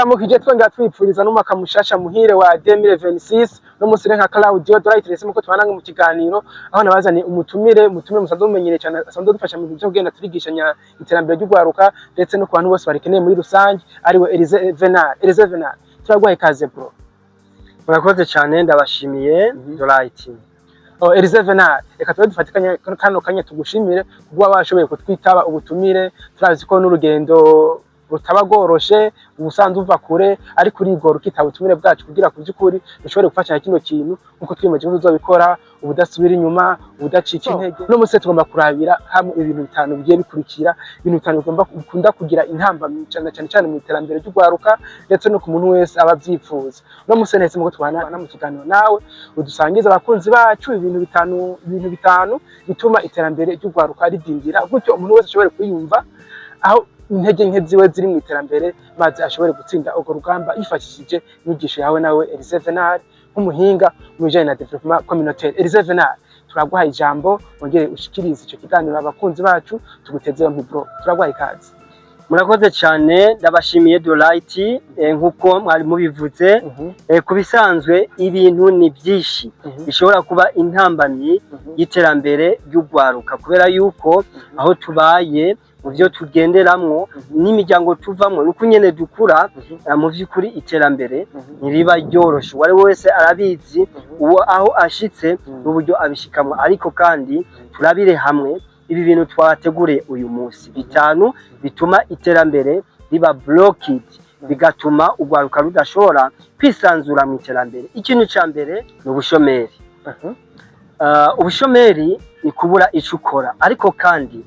turabaramukije twongera twipfuriza n'umwaka mushasha muhire wa 2026 no musire nka Claudio Dorayitresemo ko tubana mu kiganiro aho nabazaniye umutumire musanzwe mumenyereye cyane asanzwe dufasha mu byo kugenda turigishanya iterambere ry'ugwaruka ndetse no ku bantu bose barikeneye muri rusange ariwe Elise Venal turagwaye kaze bro. Murakoze cyane ndabashimiye Dorayiti. Elise Venal reka tube dufatikanye kano kanya tugushimire kuba bashoboye kutwitaba ubutumire turazi ko n'urugendo rutabagoroshe ubusanzwe uva kure ari kuri igoro ukitaba ubutumire bwacu kugira kubyukuri dushobore gufasha kino kintu nkuko twiyemeje ko tuzobikora ubudasubira inyuma ubudacika intege no muse tugomba kurabira hamwe ibintu bitanu bigiye bikurikira ibintu bitanu bigomba kunda kugira intambamyi cyane mu iterambere ry'ugwaruka ndetse no ku muntu wese abavyifuza no muse nese muko tubana mu kiganiro nawe udusangiza abakunzi bacu ibintu bitanu bituma iterambere ry'ugwaruka ridindira gutyo umuntu wese ashobore kuyumva aho intege nke ziwe ziri mu iterambere maze ashobore gutsinda urwo rugamba yifashishije inyigisho yawe nawe Elise Venal nk'umuhinga mu bijanye na development communautaire. Elise Venal turaguhaye ijambo wongere ushikirize ico kiganiro abakunzi bacu tugutezeho bro turaguhaye kazi. Murakoze cyane ndabashimiye Dorayiti nkuko mwari mubivuze kubisanzwe ibintu ni byinshi bishobora kuba intambamyi y'iterambere ry'ugwaruka kubera yuko aho tubaye mu byo tugenderamwo n'imiryango tuvamwo nuko nyene dukura mu vy'ukuri iterambere ntiriba ryoroshe wari wese arabizi uwo aho ashitse n'uburyo abishikamwe ariko kandi turabire hamwe ibi bintu twateguriye uyu munsi bitanu bituma iterambere riba blocked bigatuma ugwaruka rudashobora kwisanzura mu iterambere. Ikintu ca mbere ni ubushomeri. Ubushomeri ni kubura ico ukora ariko kandi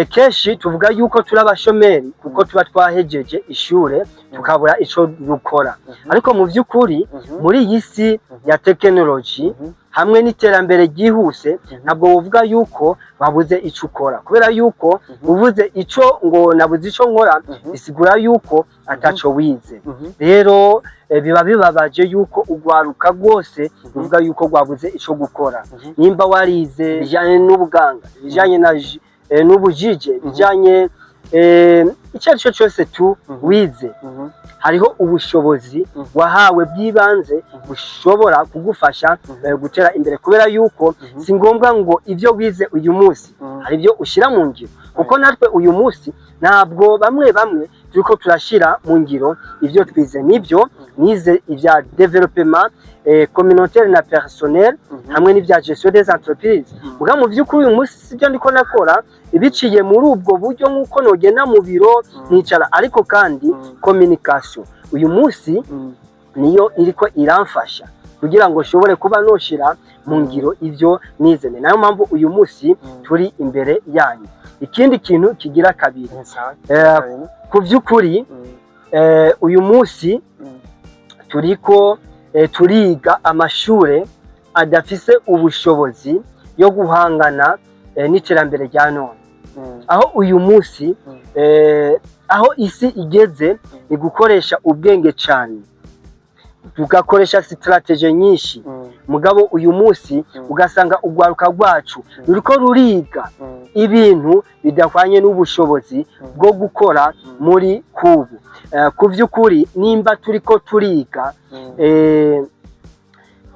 keshi tuvuga yuko turabashomeri kuko tuba twahejeje ishure tukabura ico dukora ariko mu vy'ukuri muri iyi si ya technology hamwe n'iterambere ryihuse ntabwo wovuga yuko babuze ico ukora kubera yuko uvuze ico ngo nabuze ico nkora bisigura yuko ataco wize rero biba bibabaje yuko ugwaruka rwose uvuga yuko gwabuze ico gukora nimba warize bijanye n'ubuganga bijanye na n'ubujije bijanye icyo cyose tu wize hariho ubushobozi wahawe bw'ibanze bushobora kugufasha gutera imbere kubera yuko si ngombwa ngo ivyo wize uyu munsi hari ibyo ushira mu ngiro kuko natwe uyu munsi ntabwo bamwe turiko turashira mu ngiro ivyo twize nibyo nize ivya development communautaire na personnel hamwe n'ivya gestion des entreprises muga mu vy'ukuri uyu munsi sibyo ndiko nakora ibiciye muri ubwo buryo nkuko nogenda mu biro nicara ariko kandi communication uyu munsi niyo iriko iramfasha kugira ngo shobore kuba noshira mu ngiro ivyo nizene nayo mpamvu uyu munsi turi imbere yanyu. Ikindi kintu kigira kabiri ku vy'ukuri uyu munsi turiko turiga amashure adafise ubushobozi yo guhangana n'iterambere rya none aho uyu munsi aho isi igeze ni gukoresha ubwenge cyane tugakoresha strategie nyinshi mugabo uyu munsi ugasanga ugwaruka rwacu ruriko ruriga ibintu bidahwanye n'ubushobozi bwo gukora muri kubu ku vy'ukuri nimba turiko turiga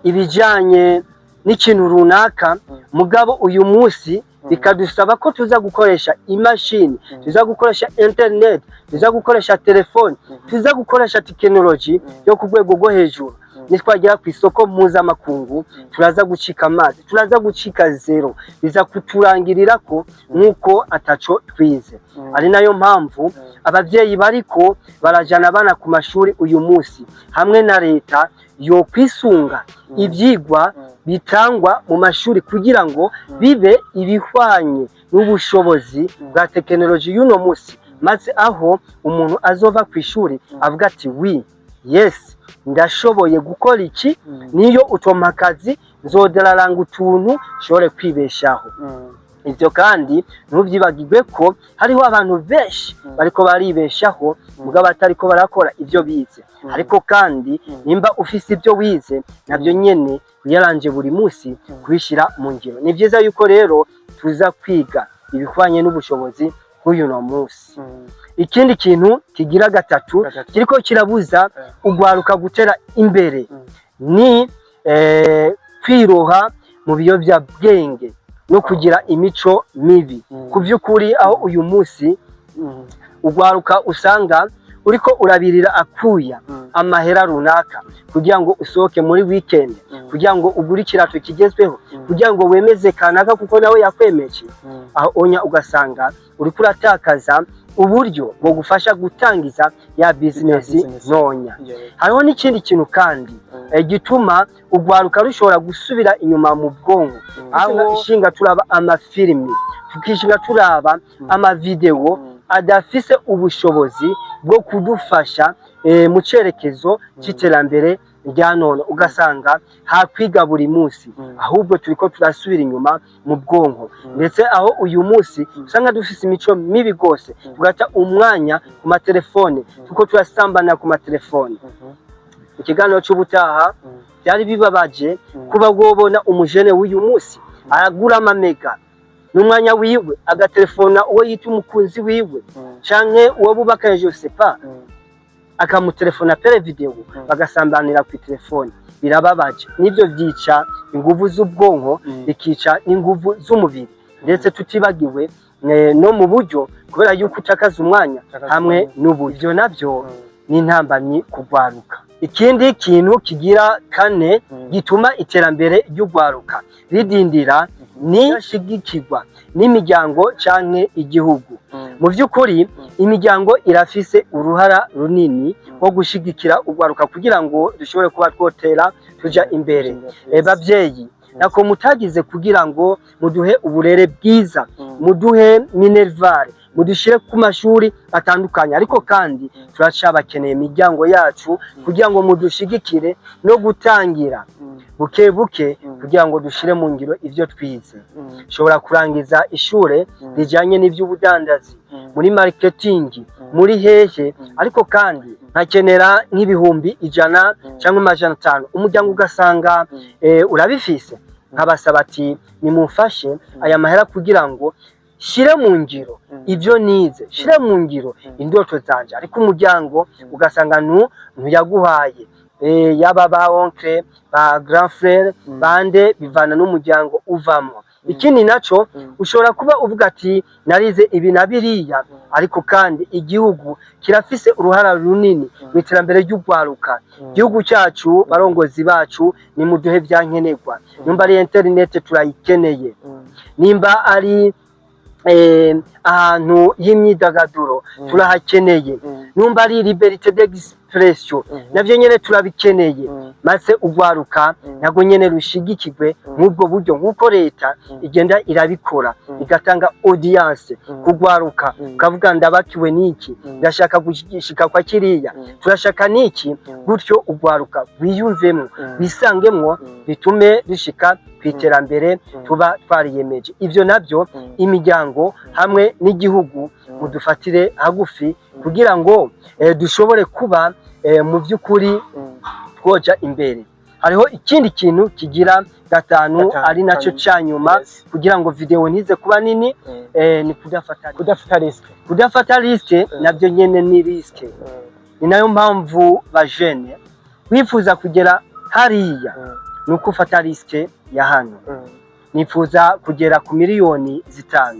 ibijanye n'ikintu runaka mugabo uyu munsi bikadusaba ko tuza gukoresha imashini tuza gukoresha internet tuza gukoresha telefone tuza gukoresha technology yo ku rwego rwo hejuru nitwagera ku isoko mpuzamakungu turaza gucika amazi turaza gucika zero biza kuturangirira ko nkuko ataco twize ari nayo mpamvu abavyeyi bariko barajana abana ku mashuri uyu munsi hamwe na leta yo kwisunga ivyigwa bitangwa mu mashuri kugira ngo bibe ibihwanye n'ubushobozi bwa technology y'uno munsi maze aho umuntu azova ku ishuri avuga ati yes ndashoboye gukora iki niyo utomakazi nzoderaranga utuntu shobore kwibeshaho ivyo kandi ntuvyibagirwe ko hariho abantu benshi bariko baribeshaho mugabo atariko barakora ivyo bize ariko kandi nimba ufise ivyo wize navyo nyene uyaranje buri munsi kubishira mu ngiro ni vyiza yuko rero tuza kwiga ibihwanye n'ubushobozi bw'uyu no munsi ikindi kintu kigira gatatu kiriko kirabuza ugwaruka gutera imbere ni kwiroha mu biyovyabwenge no kugira imico mibi. Ku vy'ukuri aho uyu munsi ugwaruka usanga uriko urabirira akuya amahera runaka kugira ngo usohoke muri weekend, kugira ngo ugure ikirato kigezweho, kugira ngo wemeze kanaka kuko nawe yakwemeje, aho onya ugasanga uriko uratakaza uburyo bwo gufasha gutangiza ya business ntonya. Hariho n'ikindi kintu kandi gituma ugwaruka rushobora gusubira inyuma mu bwonko, aho ishinga turaba amafilimi, tukishinga turaba amavideo adafise ubushobozi bwo kudufasha mu cerekezo c'iterambere rya none, ugasanga hakwiga buri munsi, ahubwo turiko turasubira inyuma mu bwonko, ndetse aho uyu munsi usanga dufise imico mibi gose, tugata umwanya ku matelefone, tuko turasambana ku matelefone. Ikiganiro c'ubutaha byari bibabaje kuba wobona umujene w'uyu munsi aragura amamega n'umwanya wiwe agatelefona uwo yita umukunzi wiwe canke uwo bubakanye je sais pas, akamutelefona pere video bagasambanira ku telefone. Birababaje, nivyo vyica inguvu z'ubwonko, bikica n'inguvu z'umubiri, ndetse tutibagiwe no mu buryo, kubera yuko utakaza umwanya hamwe n'uburyo, navyo ni intambamyi kugwaruka. Ikindi kintu kigira kane gituma iterambere ry'ugwaruka ridindira ni shigikirwa n'imiryango canke igihugu. Mu vy'ukuri imiryango irafise uruhara runini rwo gushigikira ugwaruka kugira ngo dushobore kuba twotera tuja imbere. Bavyeyi, nako mutagize kugira ngo muduhe uburere bwiza, muduhe minervare, mudushire ku mashuri atandukanye, ariko kandi turacabakeneye imiryango yacu kugira ngo mudushigikire no gutangira buke buke kugira ngo dushire mu ngiro ivyo twize. Shobora kurangiza ishure rijanye n'ivy'ubudandazi, muri marketing, muri hehe, ariko kandi nkakenera nk'ibihumbi 100 cyangwa 500, umuryango ugasanga urabifise, nkabasaba ati nimumfashe aya mahera kugira ngo shire mu ngiro ivyo nize, shire mu ngiro indoto zanje, ariko umuryango ugasanga ntuyaguhaye. Yaba ba oncle, ba grand frère, bande bivana n'umuryango uvamo. Ikindi naco ushobora kuba uvuga ati narize ibi na biriya, ariko kandi igihugu kirafise uruhara runini mu iterambere ry'ugwaruka. Igihugu cyacu, barongozi bacu, ni muduhe vyankenerwa. Nimba ari internet turayikeneye, nimba ari ahantu y'imyidagaduro turahakeneye, numba ari liberté d'expression navyo nyene turabikeneye, maze ugwaruka nago nyene rushigikirwe nk'ubwo buryo, nk'uko leta igenda irabikora, igatanga audience kugwaruka, ukavuga ndabakiwe niki, ndashaka gushika kwa kiriya, turashaka niki, gutyo ugwaruka wiyumvemo, bisangemwo, bitume dushika kwiterambere tuba twariyemeje. Ivyo navyo imiryango hamwe n'igihugu mudufatire hagufi kugira ngo dushobore kuba mu vy'ukuri twoja imbere. Hariho ikindi kintu kigira gatanu ari naco canyuma kugira ngo video ntize kuba nini, ni kudafata riske. Kudafata riske navyo nyene ni riske. Ni nayo mpamvu bajene wifuza kugera hariya nuko ufata riske ya hano. Nifuza kugera ku miliyoni 5,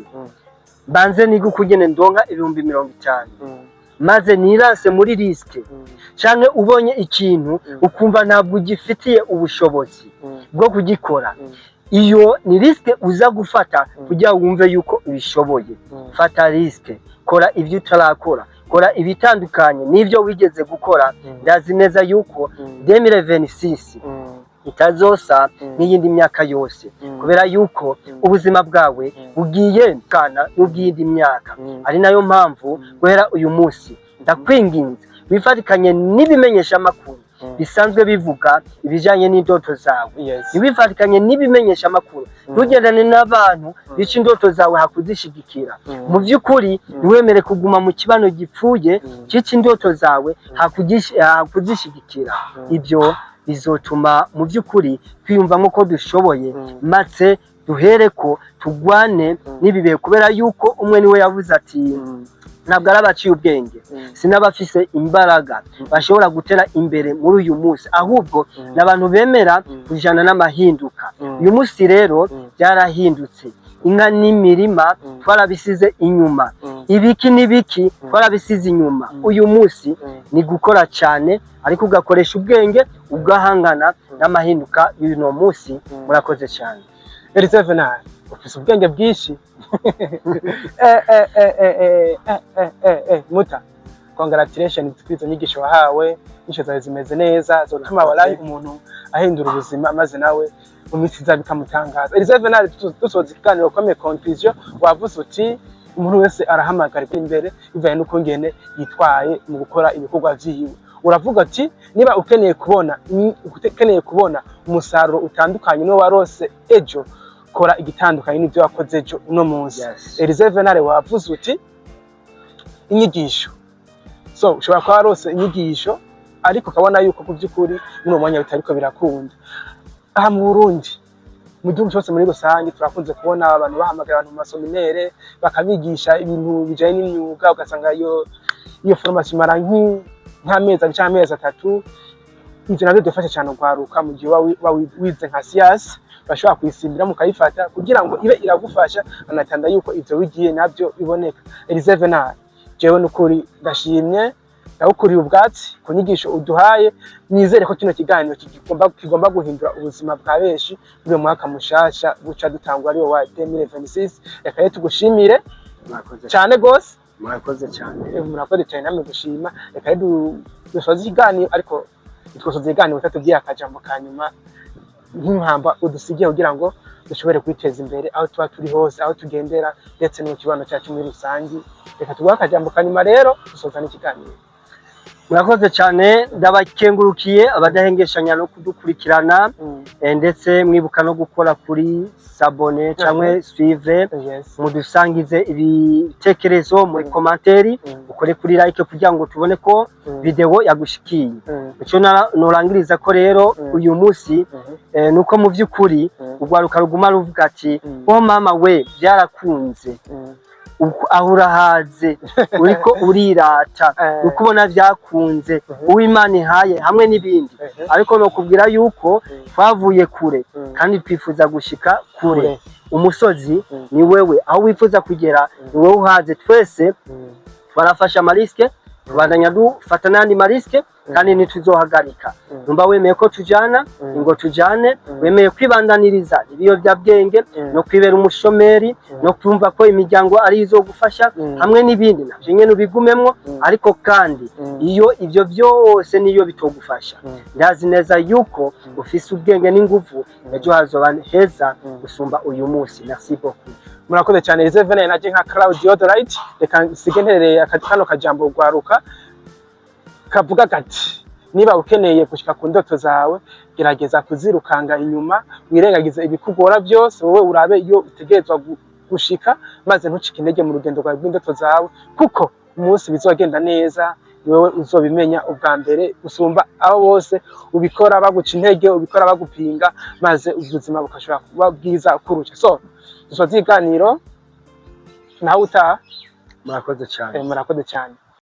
banze niga kugene ndonka 50,000, maze nirase muri riske. Canke ubonye ikintu ukumva ntabwo ugifitiye ubushobozi bwo kugikora, iyo ni riske uza gufata kugira wumve yuko ubishoboye. Fata riske, kora ivyo utarakora, kora ibitandukanye n'ivyo wigeze gukora. Ndazi neza yuko 2026 itazosa n'iyindi myaka yose, kubera yuko ubuzima bwawe bugiye kana n'ubwindi myaka. Ari nayo mpamvu guhera uyu munsi ndakwinginze wifatikanye n'ibimenyesha amakuru bisanzwe bivuga ibijanye n'indoto zawe. Wifatikanye n'ibimenyesha amakuru, ntugendane n'abantu bica indoto zawe hakuzishigikira. Mu vy'ukuri niwemere kuguma mu kibano gipfuye cica indoto zawe hakuzishigikira. Ibyo bizotuma mu vy'ukuri twiyumvamo ko dushoboye, maze duhereko tugwane n'ibibe, kubera yuko umwe niwe yavuze ati ntabwo ari abaciye ubwenge, sinabafise imbaraga bashobora gutera imbere muri uyu munsi, ahubwo n'abantu bemera kujana n'amahinduka. Uyu munsi rero byarahindutse, inka n'imirima twarabisize inyuma, ibiki n'ibiki twarabisize inyuma. Uyu munsi ni gukora cyane, ariko ugakoresha ubwenge ugahangana n'amahinduka y'uno munsi. Murakoze cyane. Elise Venal, ufise ubwenge bwinshi. Muta, congratulations kwizo nyigisho wahawe, nisho zawe zimeze neza, zotuma walahi umuntu ahindura ubuzima maze nawe mu minsi iza bikamutangaza. Elise Venal, dusoza ikiganiro komeye conclusion, wavuze uti umuntu wese arahamagara imbere bivanye n'uko ngene yitwaye mu gukora ibikorwa vyiwe. Uravuga ati niba ukeneye kubona umusaruro utandukanye no warose ejo, kora igitandukanye n'ibyo wakoze ejo uno munsi. Elise Venal, wavuze uti inyigisho, so ushobora kuba warose inyigisho ariko ukabona yuko ku by'ukuri muri mwanya bitariko birakunda. Aha mu Burundi, mu gihugu cyose muri rusange turakunze kubona abantu bahamagara abantu mu masominere bakabigisha ibintu bijanye n'imyuga, ugasanga iyo formation mara nk'amezi cyangwa amezi 3. Ivyo navyo byafasha cyane ugwaruka mu gihe wize nka siyansi, bashobora kwisimbira mukayifata kugira ngo ibe iragufasha, anatanda yuko ivyo wigiye nabyo biboneka. Elise Venal, jewe n'ukuri ndashimye, ndawukuriye ubwatsi ku nyigisho uduhaye. Nizere ko kino kiganiro kigomba guhindura ubuzima bwa benshi muri uyu mwaka mushasha guca dutangwa ari wa 2026. Reka rero tugushimire cyane gose. Murakoze cyane. Murakoze cyane namwe gushima. Reka rero dusoze ikiganiro, ariko twosoze ikiganiro utatubwiye akajambo kanyuma nk'impamba udusigiye kugira ngo dushobore kwiteza imbere aho tuba turi hose, aho tugendera, ndetse no kibano cyacu muri rusangi. Reka tuguha akajambo kanyuma rero dusoza n'ikiganiro. Murakoze cyane, ndabakengurukiye abadahengeshanya no kudukurikirana, ndetse mwibuka no gukora kuri s'abonner cyangwa suivre, mudusangize ibitekerezo muri komanteri, ukore kuri like kugira ngo tubone ko video yagushikiye. Icyo norangiriza ko rero uyu munsi nuko mu by'ukuri ugwaruka ruguma ruvuga ati oh mama we byarakunze, ahurahaze uriko urirata, ukubona byakunze, uw'Imana ihaye hamwe n'ibindi. Ariko no kubwira yuko twavuye kure kandi twifuza gushika kure. Umusozi ni wewe, aho wifuza kugera ni wewe uhaze. Twese twarafasha amariske, tubandanya dufata n'andi mariske kandi ntituzohagarika. Numva wemeye ko tujana ngo tujane, wemeye kwibandaniriza ibiyobyabwenge no kwibera umushomeri no kumva ko imiryango ari izo gufasha hamwe n'ibindi, navyo nyene ubigumemwo. Ariko kandi iyo ivyo byose niyo bitogufasha, ndazi neza yuko ufise ubwenge n'inguvu, ejo hazoba heza gusumba uyu munsi. Merci beaucoup. Murakoze cyane Elise Venal, naje nka Claudio Dorite. Reka sigenterereye kano kajambo ugwaruka kavuga gati niba ukeneye gushika ku ndoto zawe, gerageza kuzirukanga inyuma, wirengagize ibikugora byose, wowe urabe iyo utegerezwa gushika, maze ntucike intege mu rugendo rwawe rw'indoto zawe, kuko umunsi bizogenda neza ni wowe uzobimenya ubwa mbere gusumba abo bose ubikora baguca intege, ubikora bagupinga, maze ubuzima bukashobora kuba bwiza kurusha. So dusoza ikiganiro nawe utaha. Murakoze cyane. Murakoze cyane.